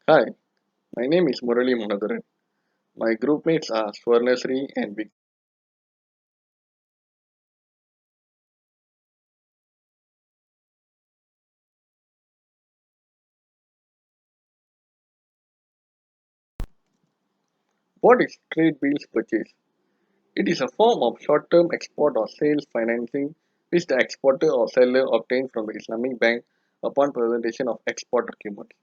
Hi, my name is Murali Munagaran. My groupmates are Swarnasri and Vic. What is trade bills purchase? It is a form of short-term export or sales financing which the exporter or seller obtains from the Islamic bank upon presentation of export documents.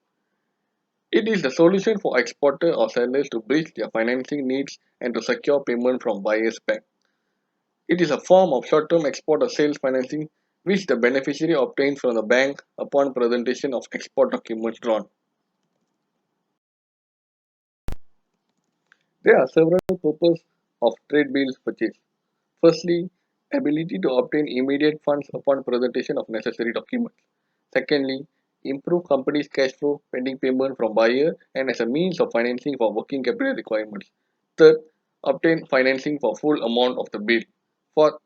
It is the solution for exporter or sellers to bridge their financing needs and to secure payment from buyer's bank. It is a form of short-term export or sales financing which the beneficiary obtains from the bank upon presentation of export documents drawn. There are several purposes of trade bills purchase. Firstly, ability to obtain immediate funds upon presentation of necessary documents. Secondly, improve company's cash flow pending payment from buyer and as a means of financing for working capital requirements. Third, obtain financing for full amount of the bill. Fourth,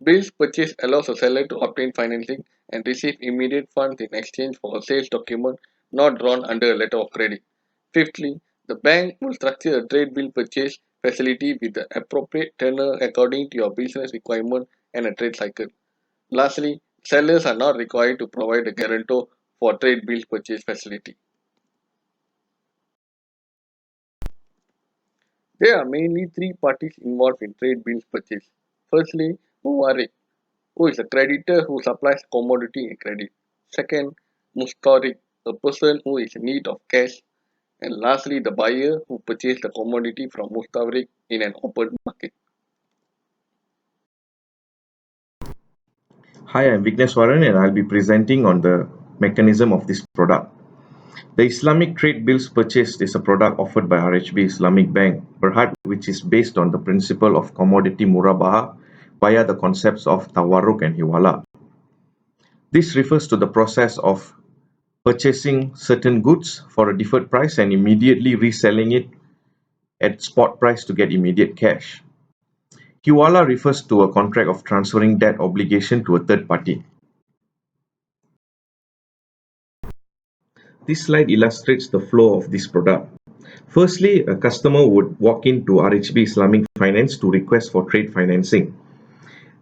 bills purchase allows a seller to obtain financing and receive immediate funds in exchange for a sales document not drawn under a letter of credit. Fifthly, the bank will structure a trade bill purchase facility with the appropriate tenor according to your business requirement and a trade cycle. Lastly, sellers are not required to provide a guarantor for trade bill purchase facility. There are mainly three parties involved in trade bills purchase. Firstly, Muwarik, who is a creditor who supplies commodity and credit. Second, Mustarik, a person who is in need of cash. And lastly, the buyer who purchased the commodity from Mustarik in an open market. Hi, I'm Vigneswaran and I'll be presenting on the mechanism of this product. The Islamic Trade Bills Purchase is a product offered by RHB Islamic Bank, Berhad, which is based on the principle of commodity murabaha via the concepts of tawarruk and hiwala. This refers to the process of purchasing certain goods for a deferred price and immediately reselling it at spot price to get immediate cash. Hiwala refers to a contract of transferring debt obligation to a third party. This slide illustrates the flow of this product. Firstly, a customer would walk into RHB Islamic Finance to request for trade financing.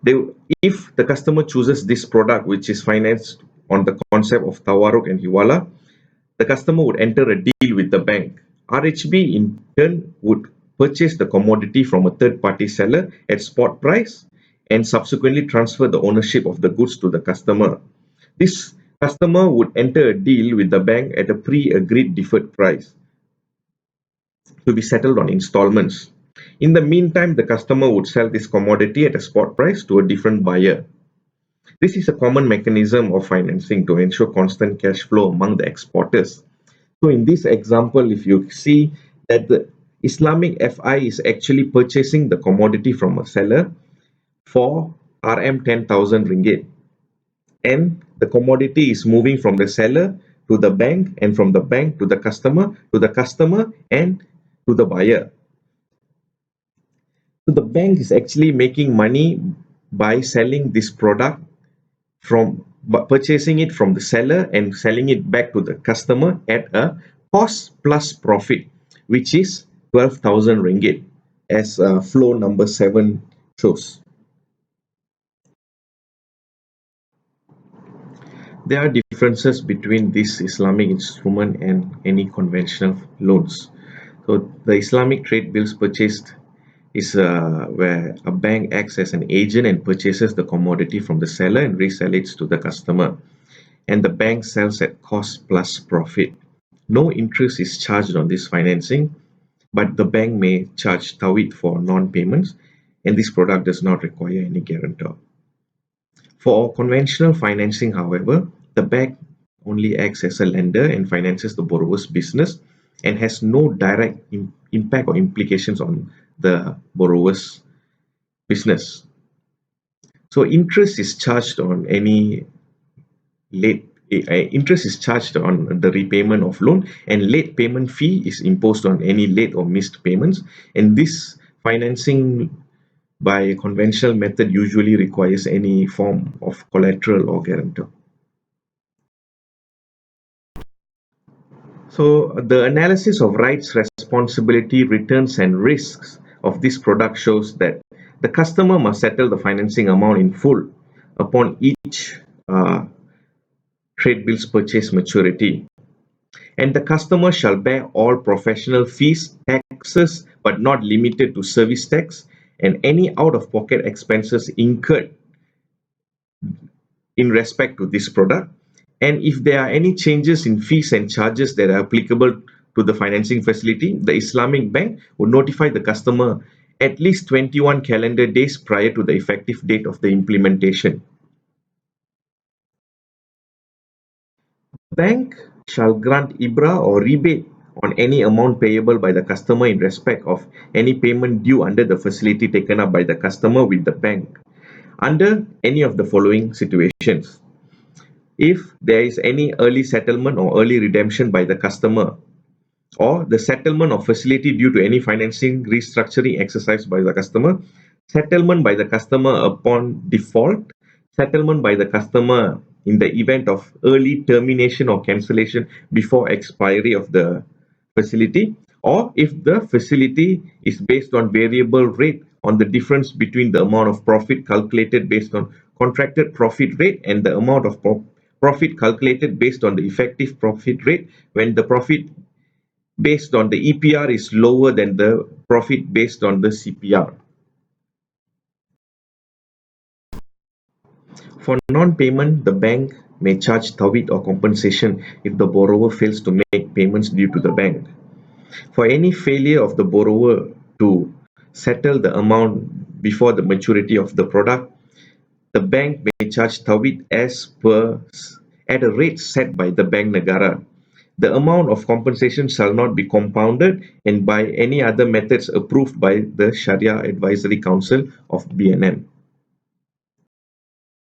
They, if the customer chooses this product, which is financed on the concept of Tawaruk and Hiwala, the customer would enter a deal with the bank. RHB in turn would purchase the commodity from a third-party seller at spot price and subsequently transfer the ownership of the goods to the customer. This customer would enter a deal with the bank at a pre-agreed deferred price to be settled on installments. In the meantime, the customer would sell this commodity at a spot price to a different buyer. This is a common mechanism of financing to ensure constant cash flow among the exporters. So in this example, if you see that the Islamic FI is actually purchasing the commodity from a seller for RM 10,000 ringgit, and the commodity is moving from the seller to the bank and from the bank to the customer and to the buyer. So the bank is actually making money by selling this product from purchasing it from the seller and selling it back to the customer at a cost plus profit, which is 12,000 ringgit, as flow number 7 shows. There are differences between this Islamic instrument and any conventional loans. So the Islamic trade bills purchased is where a bank acts as an agent and purchases the commodity from the seller and resells it to the customer. And the bank sells at cost plus profit. No interest is charged on this financing, but the bank may charge tawid for non-payments, and this product does not require any guarantor. For conventional financing, however, the bank only acts as a lender and finances the borrower's business and has no direct impact or implications on the borrower's business. So interest is charged on any late interest is charged on the repayment of loan, and late payment fee is imposed on any late or missed payments, and this financing by conventional method usually requires any form of collateral or guarantor. So So the analysis of rights, responsibility, returns and risks of this product shows that the customer must settle the financing amount in full upon each trade bill's purchase maturity. And the customer shall bear all professional fees, taxes, but not limited to service tax, and any out-of-pocket expenses incurred in respect to this product. And if there are any changes in fees and charges that are applicable to the financing facility, the Islamic Bank will notify the customer at least 21 calendar days prior to the effective date of the implementation. Bank shall grant IBRA or rebate on any amount payable by the customer in respect of any payment due under the facility taken up by the customer with the bank under any of the following situations. If there is any early settlement or early redemption by the customer, or the settlement of facility due to any financing restructuring exercise by the customer, settlement by the customer upon default, settlement by the customer in the event of early termination or cancellation before expiry of the facility, or if the facility is based on variable rate on the difference between the amount of profit calculated based on contracted profit rate and the amount of profit calculated based on the effective profit rate when the profit based on the EPR is lower than the profit based on the CPR. For non-payment, the bank may charge tawid or compensation if the borrower fails to make payments due to the bank. For any failure of the borrower to settle the amount before the maturity of the product, the bank may charge tawid at a rate set by the Bank Negara. The amount of compensation shall not be compounded and by any other methods approved by the Sharia Advisory Council of BNM.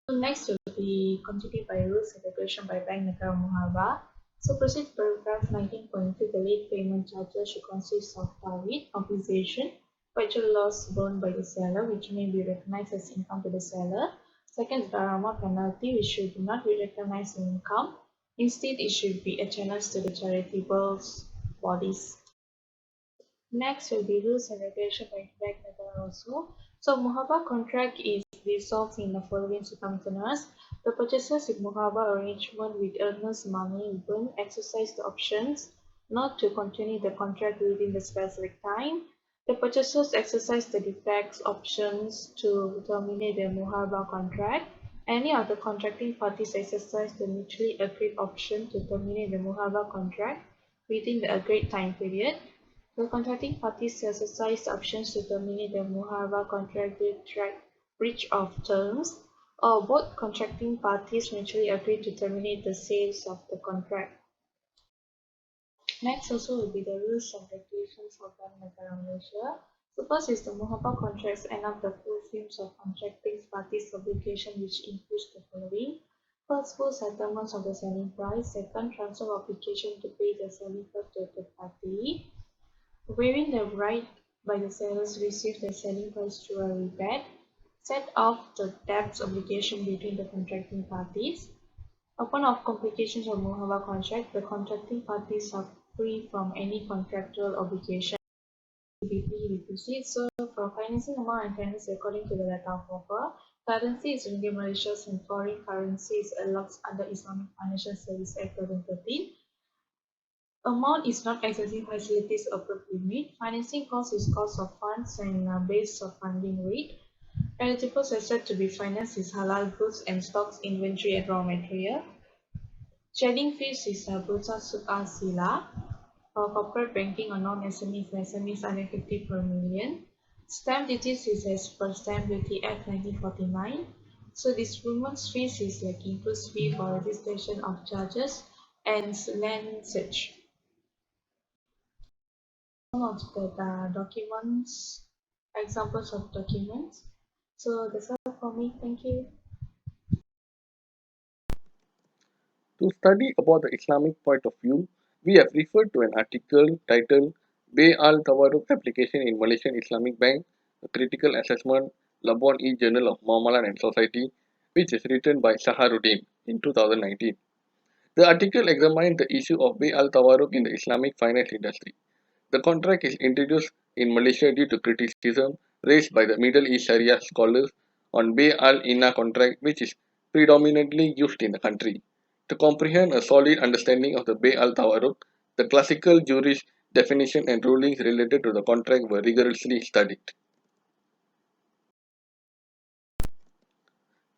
So next will be continued by rules and regulation by Bank Negara Muharba. So proceed to paragraph 19.2. The late payment charges should consist of tawid, compensation, for actual loss borne by the seller, which may be recognized as income to the seller. Second is gharama penalty, which should not be recognized as income. Instead, it should be channeled to the charitable bodies. Next will be rules and regulation by Bank Negara also. So Muharba contract is dissolved in the following circumstances. The purchasers in Muharba arrangement with earnest money will exercise the options not to continue the contract within the specific time. The purchasers exercise the defects options to terminate the Muharba contract. Any of the contracting parties exercise the mutually agreed option to terminate the Muharba contract within the agreed time period. The contracting parties exercise the options to terminate the Muharba contract with breach of terms, or both contracting parties mutually agree to terminate the sales of the contract. Next also will be the rules and regulations of Bank Negara Malaysia. So first is the Muharba contracts end up the full themes of contracting parties' obligation, which includes the following. First, full settlements of the selling price. Second, transfer of obligation to pay the selling price to a third party. Waiving the right by the sellers to receive the selling price through a rebate. Set off the debts obligation between the contracting parties. Upon of complications of Muharba contract, the contracting parties are free from any contractual obligation. BB requisite. So for financing amount and tenants according to the letter of offer, currency is Ringgit Malaysia and foreign currency is allowed under Islamic Financial Service Act 2013. Amount is not excessive facilities approved limit. Financing cost is cost of funds and base of funding rate. Eligible asset to be financed is halal goods and stocks, inventory and raw material. Trading fees is Bursa Suka Sila. For corporate banking or non-SMEs, SMEs under 50 per million. Stamp duties is as per Stamp Duty Act 1949. So disbursement fees is like includes fee for registration of charges and land search. Some of the documents, examples of documents. So that's all for me. Thank you. To study about the Islamic point of view, we have referred to an article titled Bay Al Tawarruk Application in Malaysian Islamic Bank, a critical assessment, Labuan Journal of Muamalat and Society, which is written by Shaharuddin in 2019. The article examines the issue of Bay al Tawaruk in the Islamic finance industry. The contract is introduced in Malaysia due to criticism raised by the Middle East Sharia scholars on Bay al Ina contract, which is predominantly used in the country. To comprehend a solid understanding of the Bay al Tawaruk, the classical jurist definition and rulings related to the contract were rigorously studied.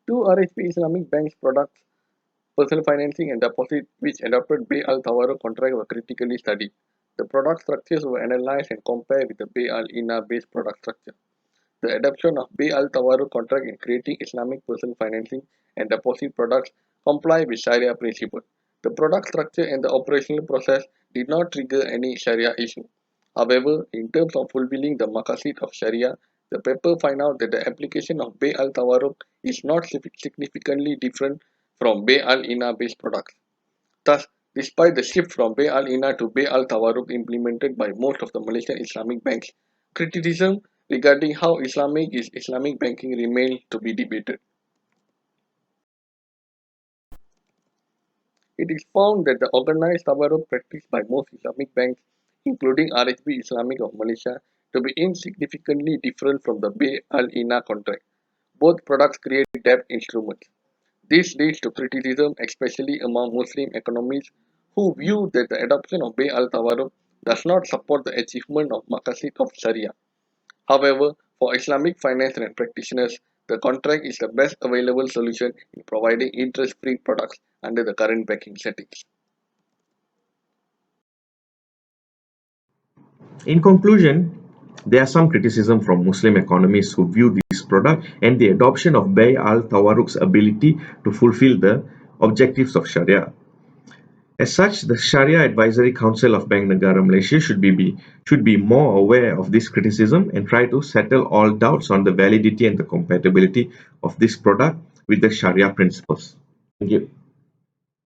Two RHB Islamic banks products, personal financing and deposit, which adopted Bay al Tawaruk contract were critically studied. The product structures were analyzed and compared with the Bay al Ina based product structure. The adoption of Bay al Tawaruk contract in creating Islamic personal financing and deposit products comply with Sharia principle. The product structure and the operational process did not trigger any Sharia issue. However, in terms of fulfilling the maqasid of Sharia, the paper find out that the application of Bay al Tawaruk is not significantly different from Bay al Ina based products. Thus, despite the shift from Bay al Ina to Bay al Tawaruk implemented by most of the Malaysian Islamic banks, criticism regarding how Islamic is Islamic banking remains to be debated. It is found that the organized Tawaruk practiced by most Islamic banks, including RHB Islamic of Malaysia, to be insignificantly different from the Bay al Ina contract. Both products create debt instruments. This leads to criticism, especially among Muslim economists who view that the adoption of Bay al Tawaruk does not support the achievement of maqasid of Sharia. However, for Islamic finance and practitioners, the contract is the best available solution in providing interest-free products under the current banking settings. In conclusion, there are some criticism from Muslim economists who view this product and the adoption of Bay al Tawaruk's ability to fulfill the objectives of Sharia. As such, the Sharia Advisory Council of Bank Negara Malaysia should be more aware of this criticism and try to settle all doubts on the validity and the compatibility of this product with the Sharia principles. Thank you.